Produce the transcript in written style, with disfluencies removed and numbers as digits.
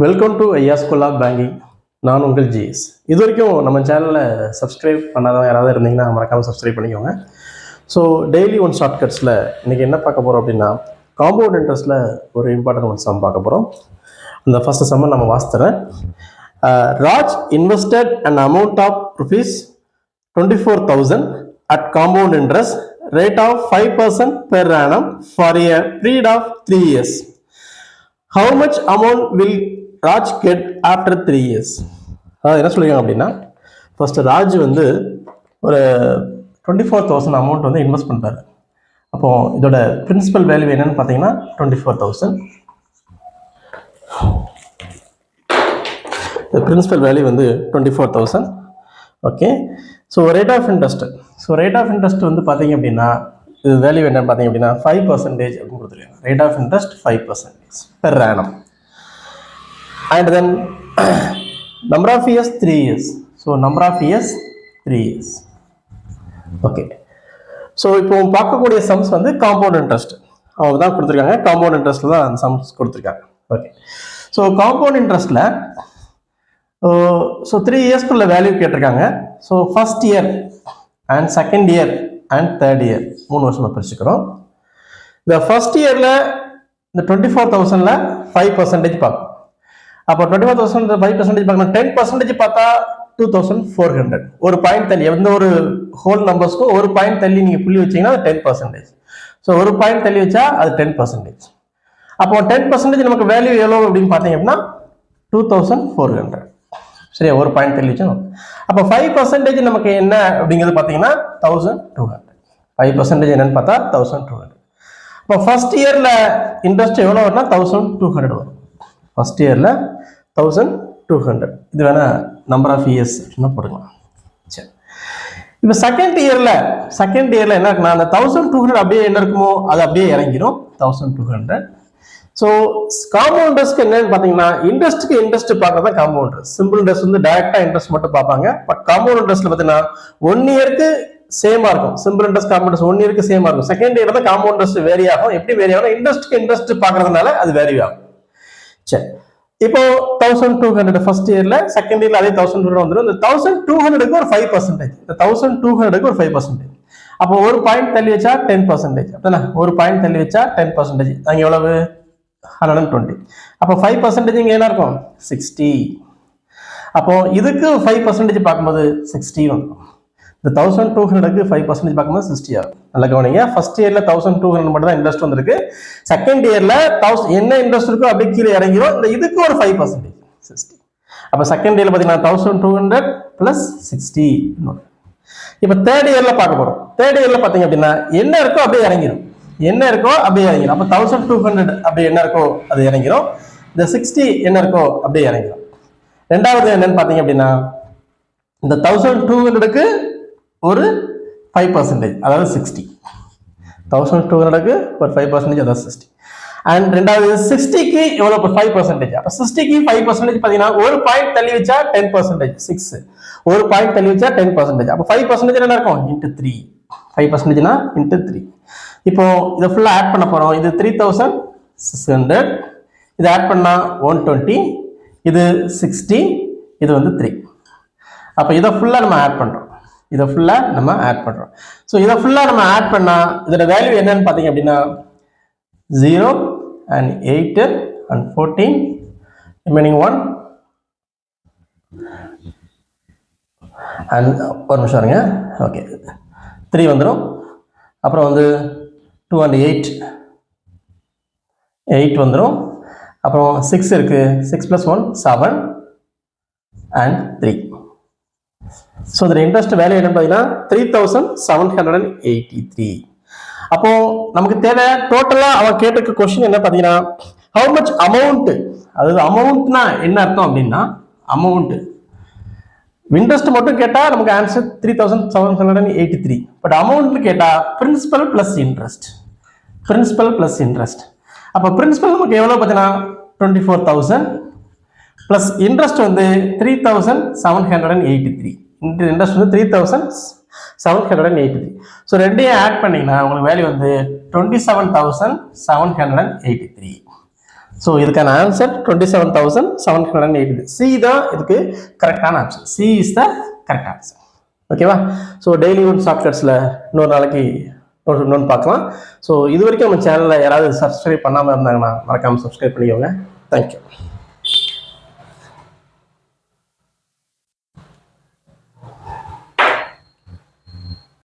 Welcome to ஐயா school of banking. நான் உங்கள் ஜிஎஸ். இது வரைக்கும் நம்ம சேனலில் சப்ஸ்கிரைப் பண்ணாதவங்க யாராவது இருந்தீங்கன்னா மறக்காமல் சப்ஸ்கிரைப் பண்ணிக்கோங்க. ஸோ டெய்லி ஒன் ஷார்ட்கட்ஸில் இன்றைக்கி என்ன பார்க்க போகிறோம் அப்படின்னா, காம்பவுண்ட் இன்ட்ரெஸ்ட்டில் ஒரு இம்பார்ட்டன்ட் ஒன் சம் பார்க்க போகிறோம். அந்த ஃபஸ்ட்டு சம்மை நம்ம வாசித்துறேன். Raj invested an amount of ₹24,000 at compound interest rate of 5% per annum for a period of 3 years. How much amount will Raj get after 3 years? அதாவது என்ன சொல்லியிருக்காங்க அப்படின்னா, ஃபர்ஸ்ட் ராஜ் வந்து ஒரு 24,000 அமௌண்ட் வந்து இன்வெஸ்ட் பண்ணுறாரு. அப்போ இதோட பிரின்சிபல் வேல்யூ என்னன்னு பார்த்தீங்கன்னா 24,000. பிரின்சிபல் வேல்யூ வந்து 24,000. Okay. So rate of interest வந்து பார்த்தீங்க அப்படின்னா, இது வேல்யூ என்னன்னு பார்த்தீங்க அப்படின்னா 5% அப்படின்னு கொடுத்துருக்காங்க. Rate of interest 5% per annum. And then number of years 3 years. So number of years 3 years. Okay. So இப்போ பார்க்கக்கூடிய சம்ஸ் வந்து காம்பவுண்ட் இன்ட்ரெஸ்ட் அவங்க தான் கொடுத்துருக்காங்க. காம்பவுண்ட் இன்ட்ரெஸ்ட்டில் தான் அந்த சம்ஸ் கொடுத்துருக்காங்க. ஓகே. ஸோ காம்பவுண்ட் இன்ட்ரெஸ்ட்டில் ஸோ 3 இயர்ஸ்க்குள்ள வேல்யூ கேட்டிருக்காங்க. So first year and second year and third year 3 வருஷமாக பிரிச்சுக்கிறோம். இந்த ஃபர்ஸ்ட் இயரில் இந்த 24,000ல் 5% பார்க்கும். அப்போ 24,000 5% பார்க்கணும். 10% பார்த்தா 2,400. ஒரு பாயிண்ட் தள்ளி எந்த ஒரு ஹோல் நம்பர்ஸ்க்கும் ஒரு பாயிண்ட் தள்ளி நீங்கள் புள்ளி வச்சீங்கன்னா அது 10%. ஸோ ஒரு பாயிண்ட் தள்ளி வச்சா அது 10%. அப்போ 10% நமக்கு வேல்யூ எவ்வளோ அப்படின்னு பார்த்தீங்க அப்படின்னா 2,400. சரியா, ஒரு பாயிண்ட் தள்ளி வச்சோம். அப்போ 5% நமக்கு என்ன அப்படிங்கிறது பார்த்தீங்கன்னா 1,200. 5% என்னன்னு பார்த்தா 1,200. இப்போ ஃபர்ஸ்ட் இயரில் இன்ட்ரெஸ்ட் எவ்வளோ வரும்னா 1,200 வரும். ஃபர்ஸ்ட் இயரில் 1,200. இது வேணா நம்பர் ஆஃப் இயர்ஸ் போடுங்க. சரி, இப்போ செகண்ட் இயரில் என்ன இருக்குன்னா, அந்த 1,200 அப்படியே என்ன இருக்குமோ அது அப்படியே இறங்கிடும் 1,200. ஸோ காம்பவுண்டர்ஸ்க்கு என்னன்னு பார்த்தீங்கன்னா, இன்ட்ரெஸ்ட் பார்க்கறதா காம்பவுண்டர். சிம்பிள் இன்ட்ரெஸ்ட் வந்து டைரக்டா இன்ட்ரெஸ்ட் மட்டும் பார்ப்பாங்க. பட் காம்பவுண்ட் இன்ட்ரெஸ்ட்ல பார்த்தீங்கன்னா 1 இயருக்கு சேமா இருக்கும். சிம்பிள் இன்ட்ரெஸ்ட் காம்பவுண்டர்ஸ் 1 இயருக்கு சேமா இருக்கும். செகண்ட் இயர்ல தான் காம்பவுண்ட் இன்ட்ரெஸ்ட் வேரி ஆகும். எப்படி வேரி ஆகும்? இன்ட்ரெஸ்ட் பார்க்கறதுனால அது வேரி ஆகும். சரி, இப்போ 1,200 ஃபர்ஸ்ட் இயர்ல, செகண்ட் இயர்ல அதே 1,200 வந்துடும். இந்த 1,200க்கு ஒரு 5%. இந்த 1,200க்கு ஒரு 5%. அப்போ ஒரு பாயிண்ட் தள்ளி வச்சா 10%. அப்படின்னா ஒரு பாயிண்ட் தள்ளி வச்சா 10%. அங்கே எவ்வளவு? 120. அப்போ 5% இங்கே என்ன இருக்கும்? 60. அப்போ இதுக்கு 5% பார்க்கும்போது 60 வந்துடும். இந்த 1,200க்கு 5% பார்க்கும்போது 60 ஆகும். நல்லா கவனிங்க. ஃபர்ஸ்ட் இயர்ல 1,200 மட்டும் தான் இன்ட்ரெஸ்ட் வந்திருக்கு. செகண்ட் இயர்ல என்ன இன்ட்ரெஸ்ட் இருக்கோ அப்படியே கீழே இறங்கிடும். இந்த இதுக்கு ஒரு 5% 60. அப்போ செகண்ட் இயர்ல பார்த்தீங்கன்னா 1,200 பிளஸ் 60. இப்போ தேர்ட் இயர்ல பார்க்க போறோம். தேர்ட் இயர்ல பார்த்தீங்க அப்படின்னா என்ன இருக்கோ அப்படியே இறங்கிடும். அப்போ 1,200 அப்படி என்ன இருக்கோ அது இறங்கிடும். இந்த 60 என்ன இருக்கோ அப்படியே இறங்கிடும். ரெண்டாவது என்னன்னு பார்த்தீங்க அப்படின்னா, இந்த 1,200க்கு ஒரு 5%, அதாவது 60. 1,200க்கு ஒரு 5%, அதாவது 60. அண்ட் ரெண்டாவது 60க்கு எவ்வளோ? 5%. அப்போ 60க்கு 5% பார்த்தீங்கன்னா ஒரு பாயிண்ட் தள்ளி வச்சா 10%. 6 ஒரு பாயிண்ட் தள்ளி வச்சா 10%. அப்போ 5% என்ன இருக்கும்? இன்ட்டு 3. 5%னா இன்ட்டு 3. இப்போ இதை ஃபுல்லாக ஆட் பண்ண போகிறோம். இது 3,600. இதை ஆட் பண்ணால் 120. இது 60. இது வந்து 3. அப்போ இதை ஃபுல்லாக நம்ம ஆட் பண்ணுறோம். ஸோ இதை ஃபுல்லாக நம்ம ஆட் பண்ணால் இதோட வேல்யூ என்னன்னு பார்த்தீங்க அப்படின்னா 0 and 8 and 14 remaining 1 and ஒரு நிமிஷம் இருங்க. ஓகே, 3 வந்துடும். அப்புறம் வந்து 2 and 8 வந்துடும். அப்புறம் 6 இருக்கு. 6 plus 1 7 and 3. ஸோ இதோட இன்ட்ரெஸ்ட் வேல்யூ என்ன பார்த்தீங்கன்னா 3,783. அப்போ நமக்கு தேவை டோட்டலாக அவன் கேட்டிருக்க கொஸ்டின் என்ன பார்த்தீங்கன்னா, ஹவு மச் அமௌண்ட். அதாவது அமௌண்ட்னா என்ன அர்த்தம் அப்படின்னா, அமௌண்ட் இன்ட்ரெஸ்ட் மட்டும் கேட்டால் நமக்கு ஆன்சர் 3,783. பட் அமௌண்ட் கேட்டால் பிரின்சிபல் பிளஸ் இன்ட்ரெஸ்ட். அப்போ பிரின்சிபல் நமக்கு எவ்வளோ பார்த்தீங்கன்னா 24,000 பிளஸ் இன்ட்ரெஸ்ட் வந்து 3,783. இன்ட்ரெஸ்ட் வந்து 3,783. ஸோ ரெண்டையும் ஆட் பண்ணீங்கன்னா உங்களுக்கு வேல்யூ வந்து 27,783. ஸோ இதுக்கான ஆன்சர் 27,780. சி தான் இதுக்கு கரெக்டான answer. C is the correct answer. ஓகேவா? ஸோ டெய்லி ஒன் சாஃப்ட்வேர்ஸில் இன்னொரு நாளைக்கு இன்னொன்று பார்க்கலாம். ஸோ இது வரைக்கும் நம்ம சேனலில் யாராவது சப்ஸ்கிரைப் பண்ணாமல் இருந்தாங்கன்னா மறக்காமல் சப்ஸ்கிரைப் பண்ணிக்கோங்க. தேங்க்யூ.